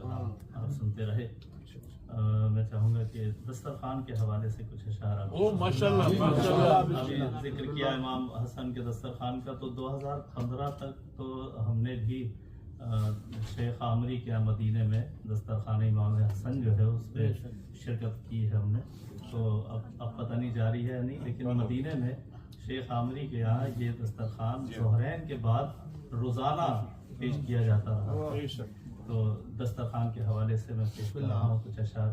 کلام آپ سنتے رہے۔ میں چاہوں گا کہ دسترخوان کے حوالے سے کچھ اشارہ۔ ابھی ذکر کیا امام حسن کے دسترخوان کا، تو 2015 تک تو ہم نے بھی شیخ عامری کے مدینے میں دسترخوان امام حسن جو ہے اس پہ شرکت کی ہے ہم نے۔ تو اب پتہ نہیں جاری ہے نہیں، لیکن مدینے میں شیخ عامری کے یہاں یہ دسترخوان ظہرین کے بعد روزانہ پیش کیا جاتا رہا۔ تو دسترخوان کے حوالے سے میں پیش کر رہا ہوں کچھ اشعار۔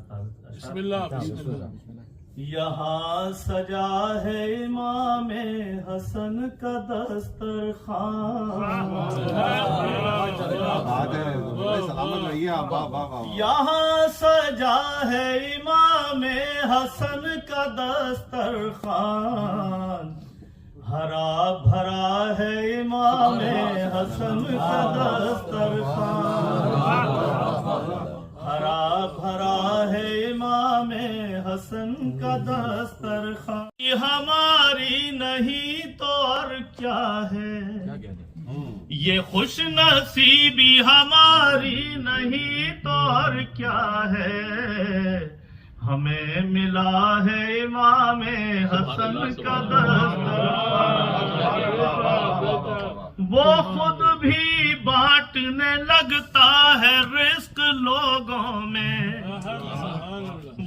یہاں سجا ہے امام حسن کا دسترخوان، یہاں سجا ہے امام حسن کا دسترخوان، ہرا بھرا ہے امام حسن کا دسترخوان، ہرا بھرا ہے امام حسن کا دسترخوان۔ یہ ہماری نہیں تو اور کیا ہے، یہ خوش نصیبی ہماری نہیں تو اور کیا ہے، ہمیں ملا ہے امام حسن کا دسترخوان۔ وہ خود بھی بانٹنے لگتا ہے رزق لوگوں میں،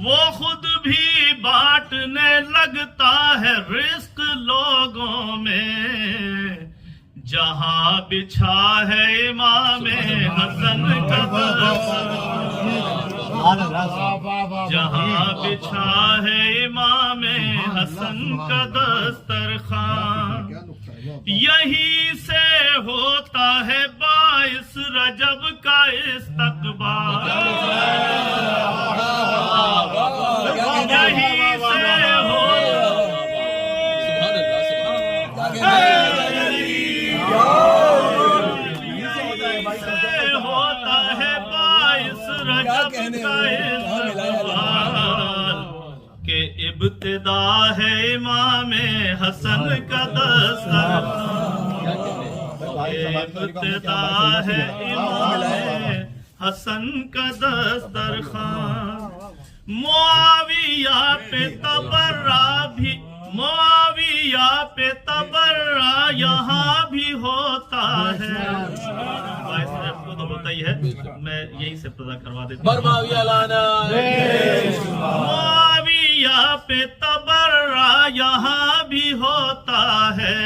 وہ خود بھی بانٹنے لگتا ہے رزق لوگوں میں، جہاں بچھا ہے امام حسن کا دسترخوان، جہاں بچھا ہے امام حسن کا دسترخوان، یہی سے ہوتا ہے باعث رجب کا استقبال، یہی سے ہوتا ہے باعث رجب کا استقبال، کہ ابتدا ہے امام حسن کا دسترخوان، ابتدا ہے امام حسن کا دسترخوان۔ معاویہ پہ تبرہ بھی بھی ہوتا ہے، تو ہوتا ہی ہے، میں یہی سے ابتدا کروا دیتا ہوں۔ معاویہ پہ تبرہ یہاں بھی ہوتا ہے،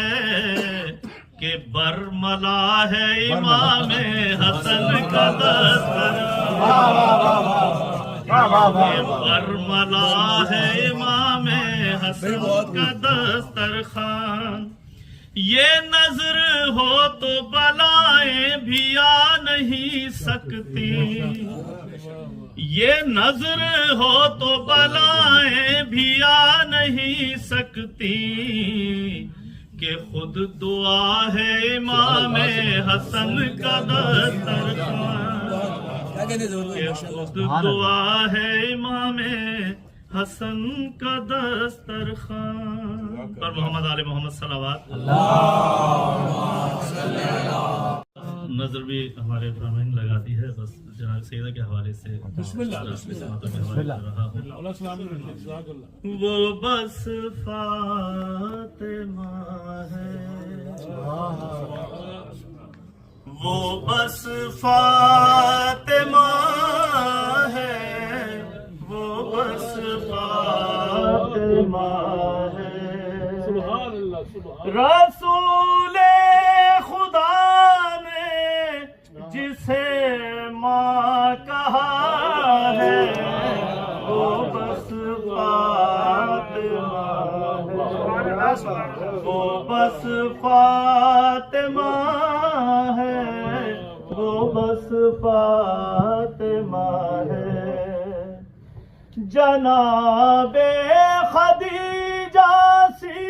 کہ برملا ہے امام حسن کا دسترخوان، برملا ہے امام حسن کا دسترخوان۔ یہ نظر ہو تو بلائیں بھی آ نہیں سکتی، یہ نظر ہو تو بلائیں بھی آ نہیں سکتی، کہ خود دعا ہے امام حسن کا دسترخوان، کہ خود دعا ہے امام حسن کا دسترخوان۔ پر محمد آل محمد صلوات۔ نظر بھی ہمارے فرامین لگا دی ہے، بس جناب سیدہ کے حوالے سے بسم اللہ وہ بس فاطمہ ہے، وہ بس فاطمہ ہے، وہ بس فاطمہ ہے، رسول خدا نے جسے ماں کہا ہے، وہ بس فاطمہ ہے، وہ بس فاطمہ ہے، وہ بس فاطمہ ہے۔ جناب خدیجہ سی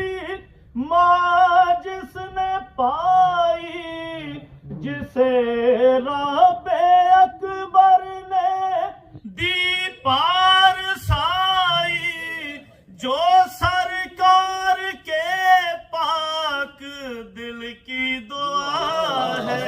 ماں جس نے پائی، جسے رب اکبر نے دی پارسائی، جو سرکار کے پاک دل کی دعا ہے،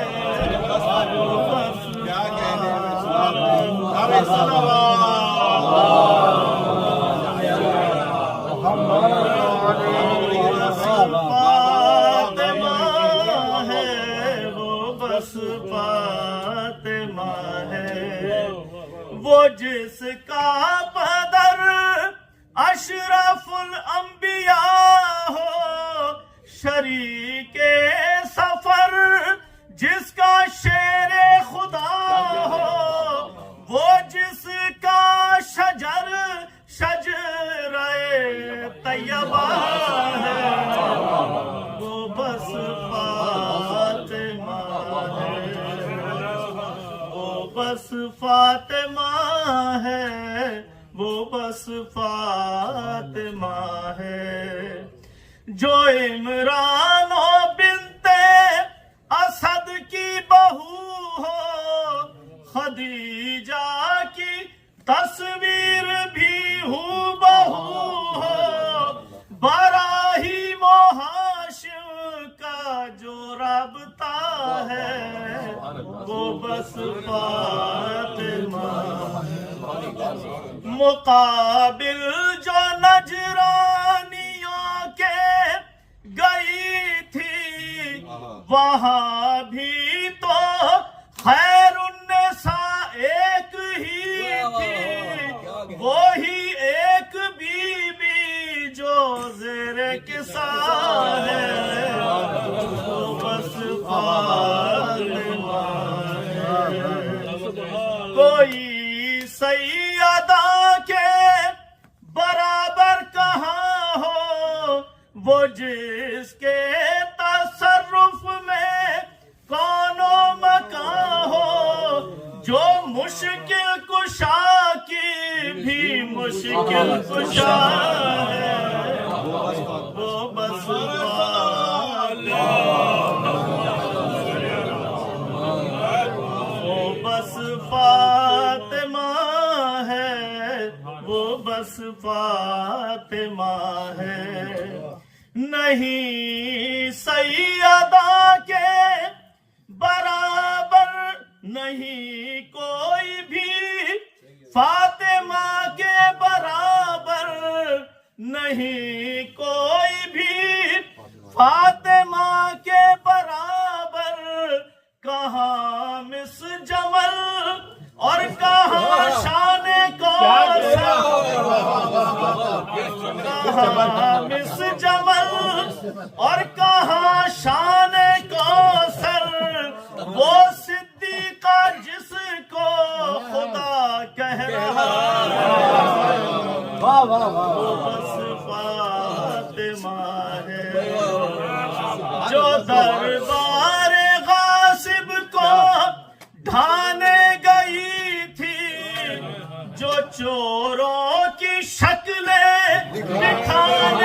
وہ جس کا پدر اشرف الانبیاء ہو، شریک سفر جس کا شیر خدا ہو، وہ جس کا شجرہ طیبہ ہے، وہ بس فاطمہ ہے، وہ بس فاطمہ ہے، وہ بس فاطمہ ہے، جو عمران و بنت اسد کی بہو ہو، خدیجہ کی تصویر بھی ہو بہو ہو، براہیم و ہاشم کا جو رابطہ ہے، وہ بس فاطمہ ہے، مقابل جو نجرانیوں کے گئی تھی، وہاں بھی تو خیر النساء ایک ہی تھی، وہی ایک بی بی جو زیر کساء ہے، وہ بس فاطمہ ہے، کوئی سیدہ کے برابر کہاں ہو، وہ جس کے تصرف میں کون و مکان ہو، جو مشکل کشا کی بھی مشکل کشا ہے، وہ بس فاطمہ ہے، وہ بس فاطمہ ہے، نہیں سیدہ کے برابر نہیں کوئی بھی، فاطمہ کے برابر نہیں کوئی بھی، فاطمہ کے برابر کہاں مس جمل اور کہاں شان کوثر، کہاں مس جمل اور کہاں شان کوثر، وہ صدیقہ جس کو خدا کہہ رہا ہے، وہ بس فاطمہ ہے، جو دربار غاصب کو ڈھانے گئی تھی، جو چوروں کی شکلیں دکھانے